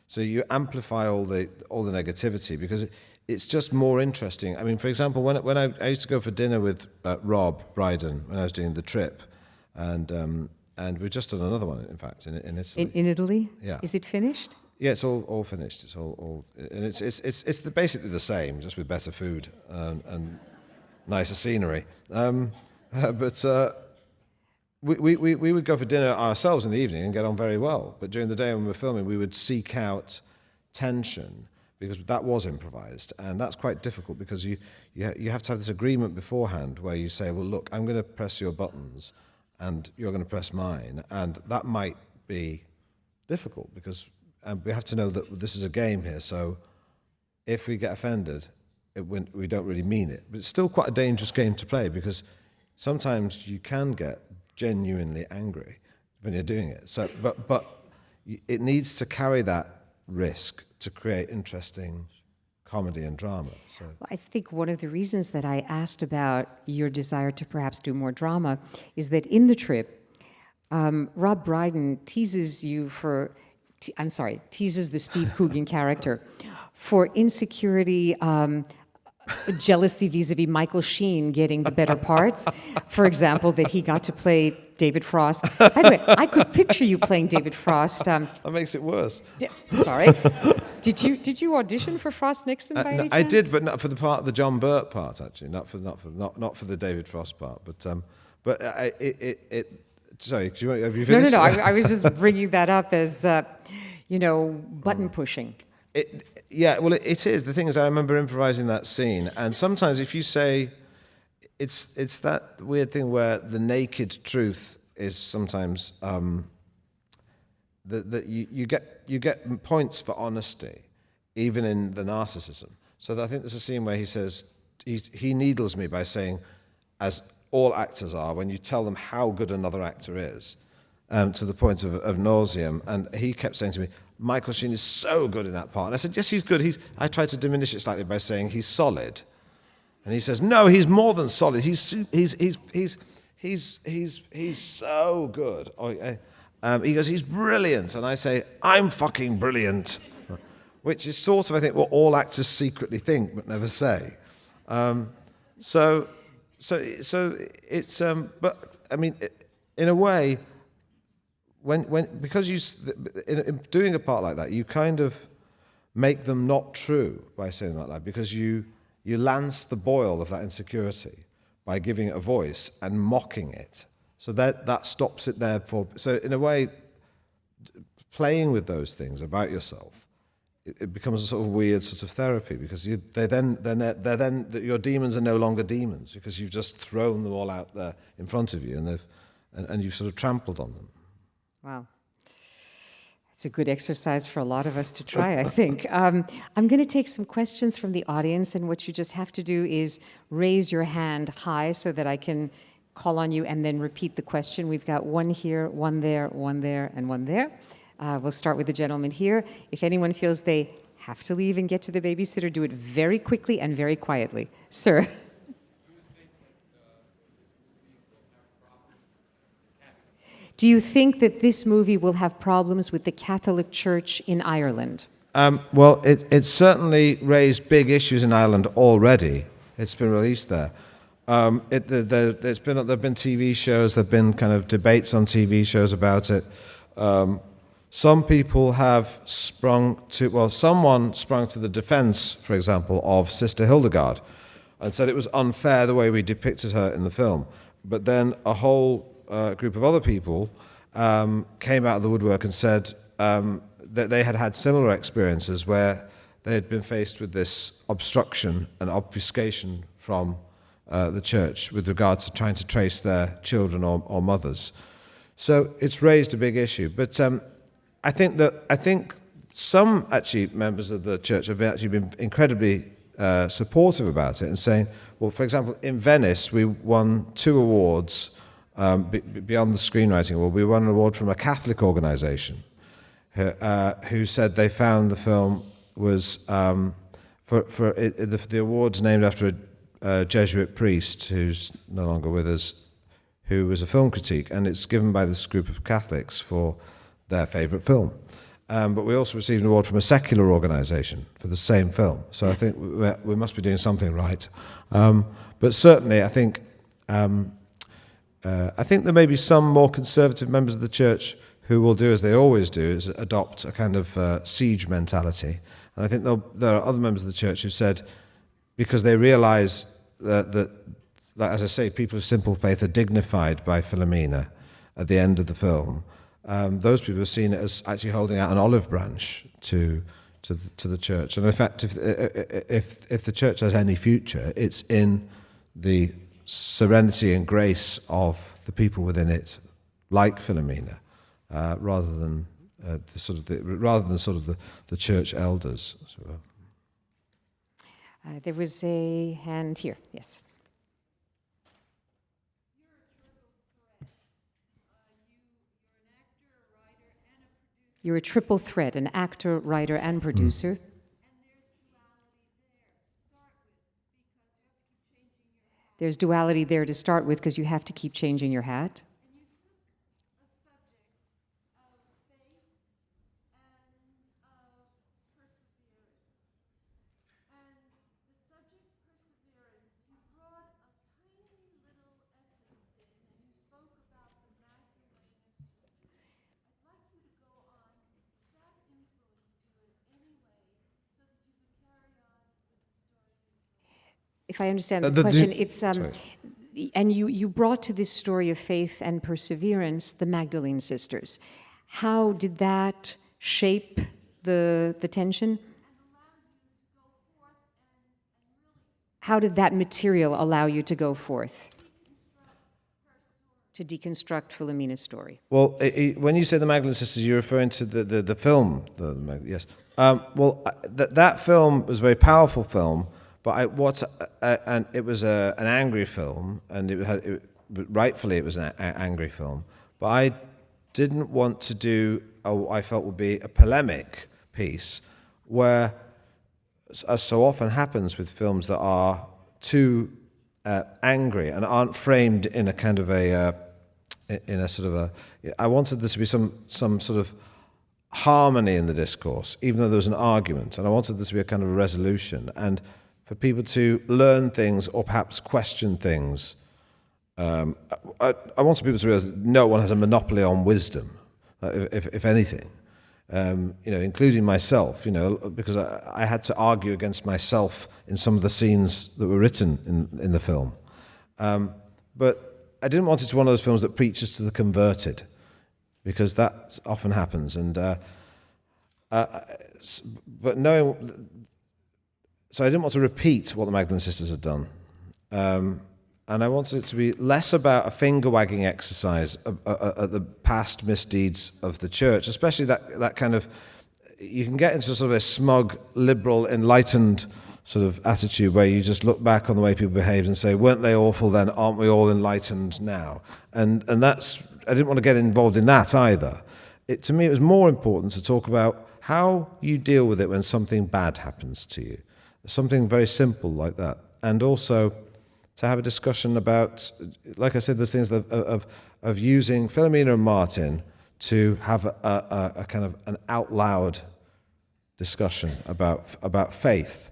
So you amplify all the negativity because it's just more interesting. I mean, for example, when I used to go for dinner with Rob Brydon when I was doing The Trip, and we've just done another one, in fact, in Italy. In Italy? Yeah. Is it finished? Yeah, it's all finished. It's all and it's basically the same, just with better food and nicer scenery. We would go for dinner ourselves in the evening and get on very well. But during the day when we were filming, we would seek out tension because that was improvised, and that's quite difficult because you have to have this agreement beforehand where you say, well, look, I'm going to press your buttons, and you're going to press mine, and that might be difficult because we have to know that this is a game here. So if we get offended, we don't really mean it. But it's still quite a dangerous game to play because sometimes you can get genuinely angry when you're doing it. So, but it needs to carry that risk to create interesting comedy and drama. So Well, I think one of the reasons that I asked about your desire to perhaps do more drama is that in The Trip, Rob Brydon teases you teases the Steve Coogan character for insecurity, jealousy vis-a-vis Michael Sheen getting the better parts. For example, that he got to play David Frost. By the way, I could picture you playing David Frost. that makes it worse. Sorry. Did you audition for Frost Nixon by any chance? I did, but not for the John Burt part, actually. Not for the David Frost part. Sorry, have you finished? No. I was just bringing that up as button pushing. It is. The thing is, I remember improvising that scene, and sometimes if you say, it's that weird thing where the naked truth is sometimes that you get points for honesty, even in the narcissism. So I think there's a scene where he says he needles me by saying, as all actors are, when you tell them how good another actor is, to the point of nauseam, and he kept saying to me, Michael Sheen is so good in that part. And I said, yes, he's good. I tried to diminish it slightly by saying he's solid. And he says, no, he's more than solid. He's so good. He goes, he's brilliant. And I say, I'm fucking brilliant. Which is sort of, I think, what all actors secretly think but never say. So it's, but I mean, in a way, because in doing a part like that, you kind of make them not true by saying that, like, because you lance the boil of that insecurity by giving it a voice and mocking it, so that stops it there. So in a way, playing with those things about yourself, it becomes a sort of weird sort of therapy because they're then your demons are no longer demons because you've just thrown them all out there in front of you and you've sort of trampled on them. Wow. It's a good exercise for a lot of us to try, I think. I'm going to take some questions from the audience, and what you just have to do is raise your hand high so that I can call on you and then repeat the question. We've got one here, one there, one there, and one there. We'll start with the gentleman here. If anyone feels they have to leave and get to the babysitter, do it very quickly and very quietly. Sir. Do you think that this movie will have problems with the Catholic Church in Ireland? Well, it's certainly raised big issues in Ireland already. It's been released there. There have been TV shows, there have been kind of debates on TV shows about it. Some people have someone sprung to the defense, for example, of Sister Hildegard and said it was unfair the way we depicted her in the film. But then a whole group of other people came out of the woodwork and said that they had similar experiences where they had been faced with this obstruction and obfuscation from the church with regard to trying to trace their children or mothers. So it's raised a big issue. But I think some actually members of the church have actually been incredibly supportive about it and saying, well, for example, in Venice we won 2 awards beyond the screenwriting award. We won an award from a Catholic organisation who said they found the film was the award's named after a Jesuit priest who's no longer with us, who was a film critique, and it's given by this group of Catholics for their favourite film. But we also received an award from a secular organisation for the same film. So I think we must be doing something right. But certainly, I think there may be some more conservative members of the church who will do as they always do, is adopt a kind of siege mentality. And I think there are other members of the church who said, because they realise that, as I say, people of simple faith are dignified by Philomena at the end of the film. Those people have seen it as actually holding out an olive branch to the church. And in fact, if the church has any future, it's in the serenity and grace of the people within it, like Philomena, rather than the church elders. There was a hand here. Yes. You're a triple threat, an actor, writer, and producer. There's duality there to start with because you have to keep changing your hat. If I understand the question, it's and you brought to this story of faith and perseverance the Magdalene sisters. How did that shape the tension? How did that material allow you to go forth to deconstruct Philomena's story? Well, when you say the Magdalene sisters, you're referring to the film. Yes. That film was a very powerful film. But and it was an angry film, and rightfully it was an angry film. But I didn't want to do what I felt would be a polemic piece, where, as so often happens with films that are too angry and aren't framed in a kind of I wanted there to be some sort of harmony in the discourse, even though there was an argument, and I wanted there to be a kind of a resolution, and for people to learn things or perhaps question things. I wanted people to realize that no one has a monopoly on wisdom, if anything, including myself, because I had to argue against myself in some of the scenes that were written in the film. But I didn't want it to be one of those films that preaches to the converted, because that often happens. But knowing... So I didn't want to repeat what the Magdalene sisters had done. And I wanted it to be less about a finger-wagging exercise at the past misdeeds of the church, especially that kind of... You can get into sort of a smug, liberal, enlightened sort of attitude where you just look back on the way people behaved and say, weren't they awful then? Aren't we all enlightened now? And that's... I didn't want to get involved in that either. To me, it was more important to talk about how you deal with it when something bad happens to you. Something very simple like that. And also to have a discussion about, like I said, there's things of using Philomena and Martin to have a kind of an out loud discussion about faith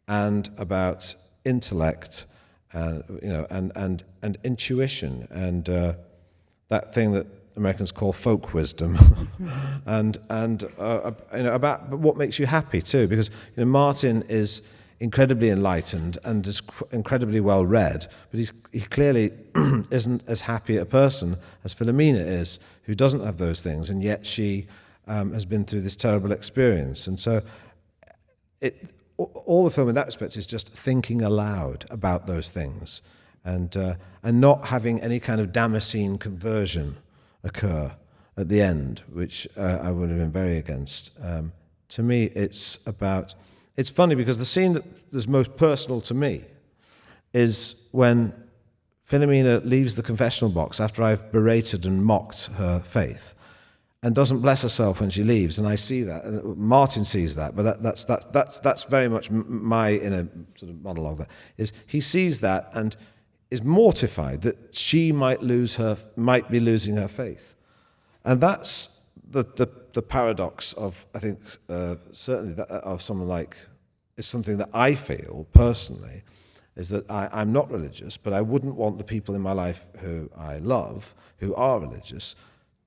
and about intellect, and intuition, and that thing that Americans call folk wisdom, and about what makes you happy too, because Martin is incredibly enlightened and is incredibly well read, but he clearly isn't as happy a person as Philomena is, who doesn't have those things, and yet she has been through this terrible experience. And so all the film in that respect is just thinking aloud about those things, and not having any kind of Damascene conversion occur at the end, which I would have been very against. To me, it's funny because the scene that is most personal to me is when Philomena leaves the confessional box after I've berated and mocked her faith, and doesn't bless herself when she leaves, and I see that, and Martin sees that, but that's very much my inner sort of monologue. That is, he sees that and is mortified that she might be losing her faith, and that's the paradox of, I think, certainly of someone like, is something that I feel personally, is that I'm not religious, but I wouldn't want the people in my life who I love, who are religious,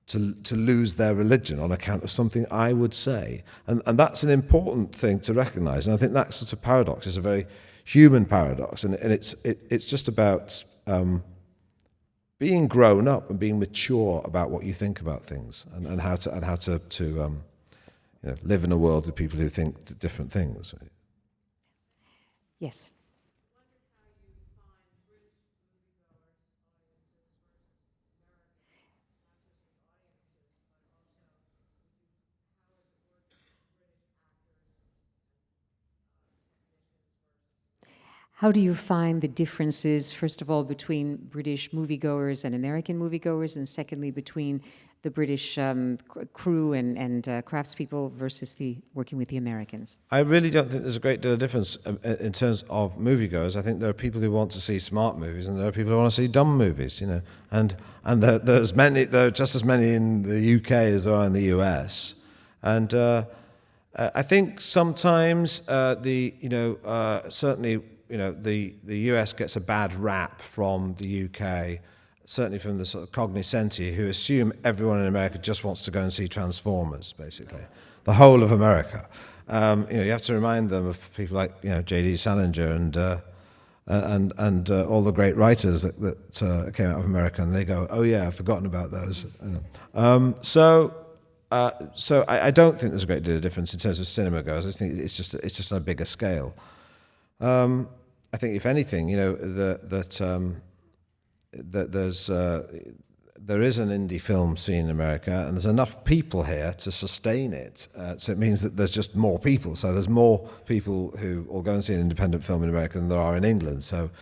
to lose their religion on account of something I would say. And that's an important thing to recognize. And I think that sort of paradox is a very human paradox. And it's just about being grown up and being mature about what you think about things, and how to live in a world with people who think different things. Yes. How do you find the differences, first of all, between British moviegoers and American moviegoers, and secondly, between the British crew and craftspeople versus working with the Americans? I really don't think there's a great deal of difference in terms of moviegoers. I think there are people who want to see smart movies, and there are people who want to see dumb movies. And there are just as many in the UK as there are in the US. And I think sometimes certainly. The US gets a bad rap from the UK, certainly from the sort of cognoscenti, who assume everyone in America just wants to go and see Transformers, basically, the whole of America. You have to remind them of people like J.D. Salinger and all the great writers that came out of America, and they go, "Oh yeah, I've forgotten about those." So I don't think there's a great deal of difference in terms of cinema goes. I think it's just on a bigger scale. I think, if anything, there is an indie film scene in America, and there's enough people here to sustain it. So it means that there's just more people. So there's more people who will go and see an independent film in America than there are in England. So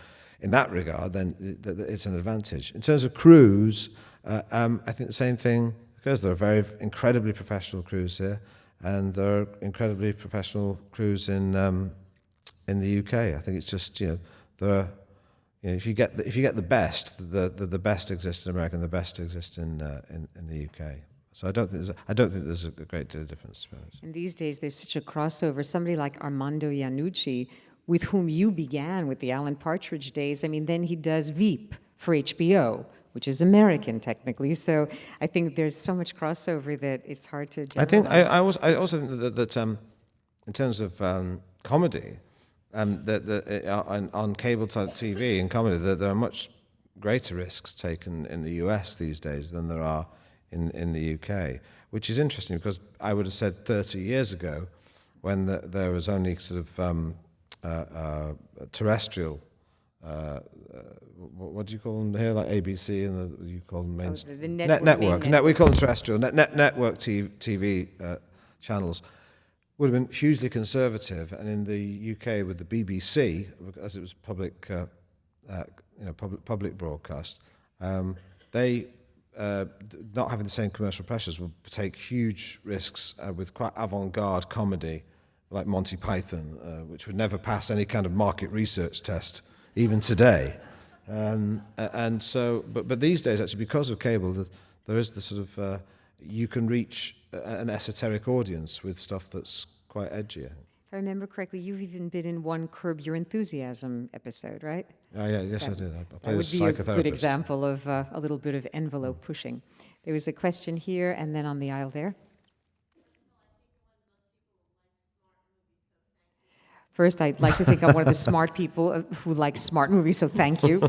in that regard, then it's an advantage. In terms of crews, I think the same thing, because there are incredibly professional crews here, and there are incredibly professional crews in the UK. I think it's just there are, if you get the best, the best exists in America and the best exists in the UK. So I don't think there's a great deal of difference, to be honest. And these days there's such a crossover. Somebody like Armando Iannucci, with whom you began with the Alan Partridge days. I mean, then he does Veep for HBO, which is American technically. So I think there's so much crossover that it's hard to generalize. I also think that in terms of comedy. On cable TV and comedy, there are much greater risks taken in the US these days than there are in the UK, which is interesting, because I would have said 30 years ago, when there was only sort of terrestrial, what do you call them here, like ABC, and you call them mainstream? The network. We call them terrestrial. Network TV channels would have been hugely conservative, and in the UK with the BBC, as it was public broadcast, they not having the same commercial pressures would take huge risks with quite avant-garde comedy like Monty Python, which would never pass any kind of market research test, even today. And so, but these days, actually, because of cable, there is the sort of you can reach an esoteric audience with stuff that's quite edgy. If I remember correctly, you've even been in one Curb Your Enthusiasm episode, right? Yes, I did. I played a psychotherapist. That would be a good example of a little bit of envelope pushing. There was a question here, and then on the aisle there. First, I'd like to think I'm one of the smart people who like smart movies, so thank you.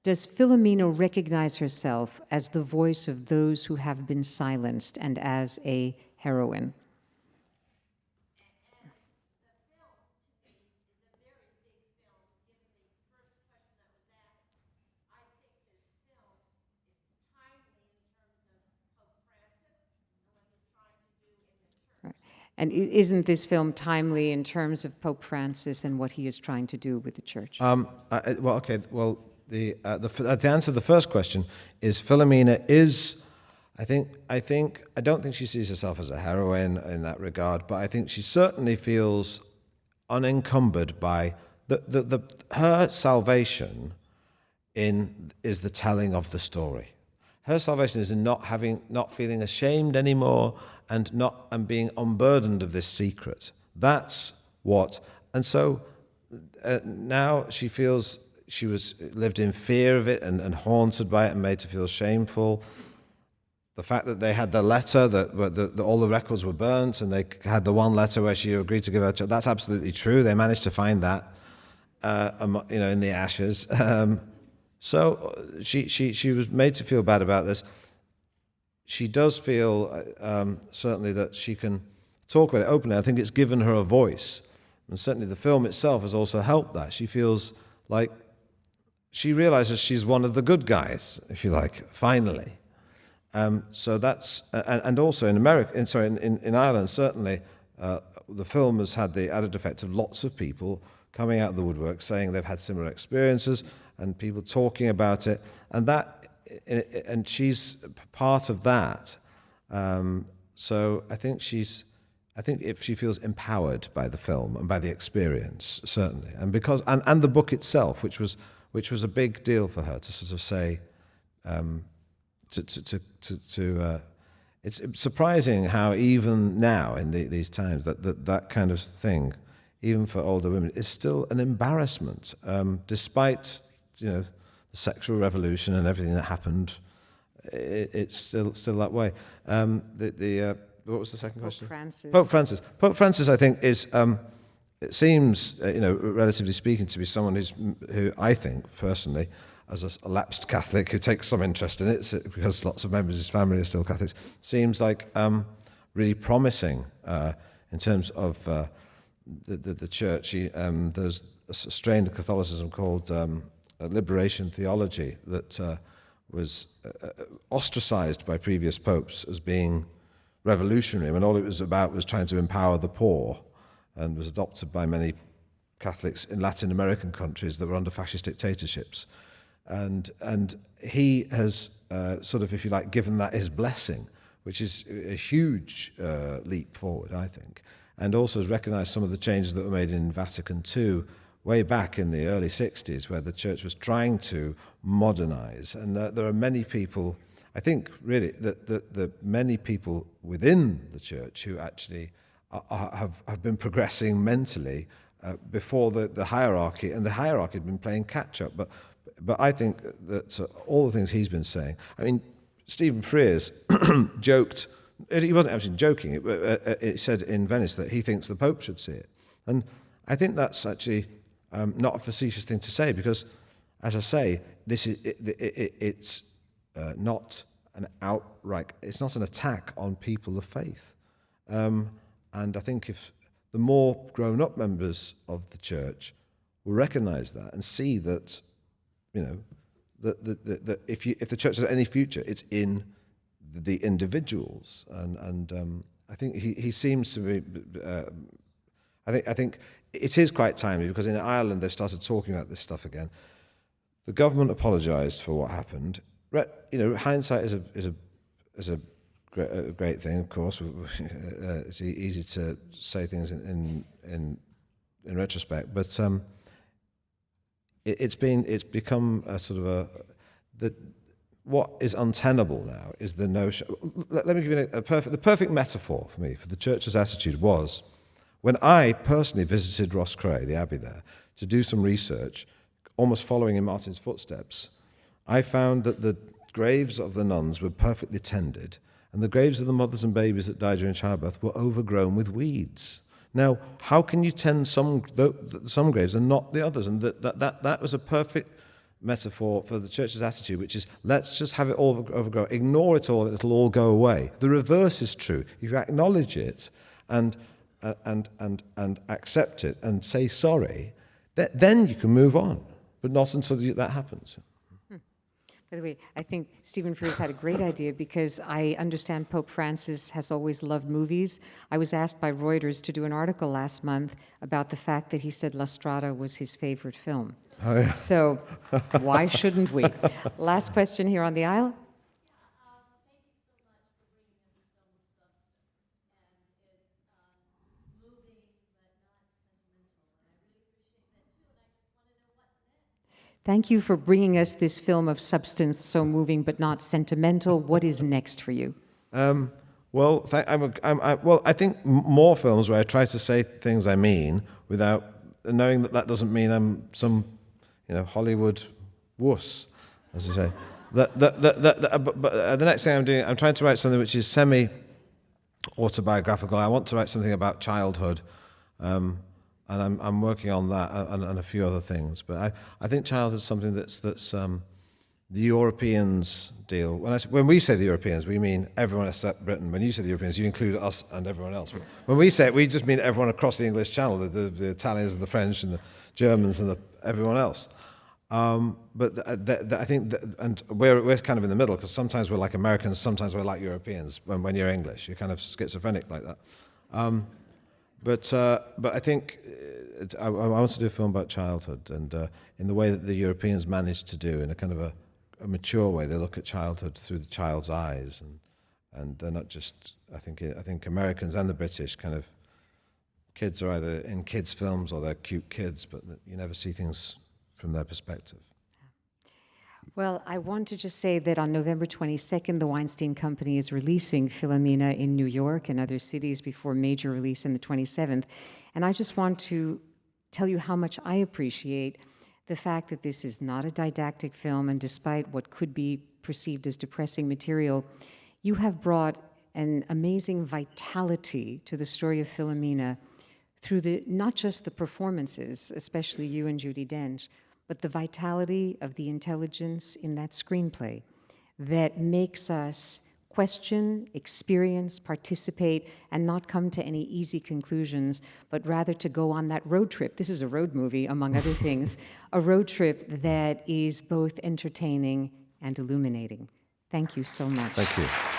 Does Philomena recognize herself as the voice of those who have been silenced and as a heroine? And isn't this film timely in terms of Pope Francis and what he is trying to do with the church? Well, okay. Well, the answer to the first question is Philomena is. I don't think she sees herself as a heroine in that regard, but I think she certainly feels unencumbered by her salvation is the telling of the story. Her salvation is in not feeling ashamed anymore and being unburdened of this secret. That's what. And so now she feels she lived in fear of it and haunted by it and made to feel shameful. The fact that they had the letter that all the records were burnt and they had the one letter where she agreed to give her child, that's absolutely true. They managed to find that, in the ashes. So she was made to feel bad about this. She does feel certainly that she can talk about it openly. I think it's given her a voice. And certainly the film itself has also helped that. She feels like she realizes she's one of the good guys, if you like, finally. So that's, and also in America, in Ireland, certainly the film has had the added effect of lots of people coming out of the woodwork saying they've had similar experiences and people talking about it. And she's part of that. So I think if she feels empowered by the film and by the experience, certainly, and the book itself, which was a big deal for her to sort of say, it's surprising how even now in these times that kind of thing, even for older women, is still an embarrassment, despite the sexual revolution and everything that happened. It's still that way. What was the second question? Pope Francis, I think, is. It seems, relatively speaking, to be someone who I think personally, as a lapsed Catholic who takes some interest in it, because lots of members of his family are still Catholics, seems like really promising in terms of the church. There's a strain of Catholicism called liberation theology that was ostracized by previous popes as being revolutionary, when all it was about was trying to empower the poor, and was adopted by many Catholics in Latin American countries that were under fascist dictatorships. And he has sort of, if you like, given that his blessing, which is a huge leap forward, I think, and also has recognized some of the changes that were made in Vatican II way back in the early 60s, where the church was trying to modernize. And there are many people, I think really, that many people within the church who actually have been progressing mentally before the hierarchy, and the hierarchy had been playing catch up. But I think that all the things he's been saying. I mean, Stephen Frears joked. He wasn't actually joking. It said in Venice that he thinks the Pope should see it, and I think that's actually not a facetious thing to say, because, as I say, it's not an outright. It's not an attack on people of faith. And I think if the more grown-up members of the church will recognise that and see that, that if the church has any future, it's in the individuals. And I think he seems to be. I think it is quite timely, because in Ireland they've started talking about this stuff again. The government apologised for what happened. Hindsight is a great thing, of course. It's easy to say things in retrospect, but it's become a sort of what is untenable now is the notion. Let me give you the perfect metaphor for me for the church's attitude was when I personally visited Roscrea, the abbey there, to do some research, almost following in Martin's footsteps. I found that the graves of the nuns were perfectly tended, and the graves of the mothers and babies that died during childbirth were overgrown with weeds. Now, how can you tend some graves and not the others? And that was a perfect metaphor for the church's attitude, which is let's just have it all overgrow, ignore it all, it'll all go away. The reverse is true. If you acknowledge it and accept it and say sorry, then you can move on, but not until that happens. By the way, I think Stephen Frears had a great idea because I understand Pope Francis has always loved movies. I was asked by Reuters to do an article last month about the fact that he said La Strada was his favorite film. Oh, yeah. So why shouldn't we? Last question here on the aisle. Thank you for bringing us this film of substance, so moving but not sentimental. What is next for you? Well, I think more films where I try to say things I mean without knowing that doesn't mean I'm some, Hollywood wuss, as you say. But the next thing I'm doing, I'm trying to write something which is semi-autobiographical. I want to write something about childhood. And I'm working on that and a few other things. But I think childhood is something that's the Europeans deal. When we say the Europeans, we mean everyone except Britain. When you say the Europeans, you include us and everyone else. When we say it, we just mean everyone across the English Channel, the Italians and the French and the Germans and everyone else. But I think, and we're kind of in the middle, because sometimes we're like Americans, sometimes we're like Europeans. When you're English, you're kind of schizophrenic like that. But I think I want to do a film about childhood, and in the way that the Europeans managed to do, in a kind of a mature way, they look at childhood through the child's eyes, and they're not just. I think Americans and the British kind of kids are either in kids' films or they're cute kids, but you never see things from their perspective. Well, I want to just say that on November 22nd, the Weinstein Company is releasing Philomena in New York and other cities before major release on the 27th. And I just want to tell you how much I appreciate the fact that this is not a didactic film, and despite what could be perceived as depressing material, you have brought an amazing vitality to the story of Philomena through not just the performances, especially you and Judi Dench, but the vitality of the intelligence in that screenplay that makes us question, experience, participate, and not come to any easy conclusions, but rather to go on that road trip. This is a road movie, among other things, a road trip that is both entertaining and illuminating. Thank you so much. Thank you.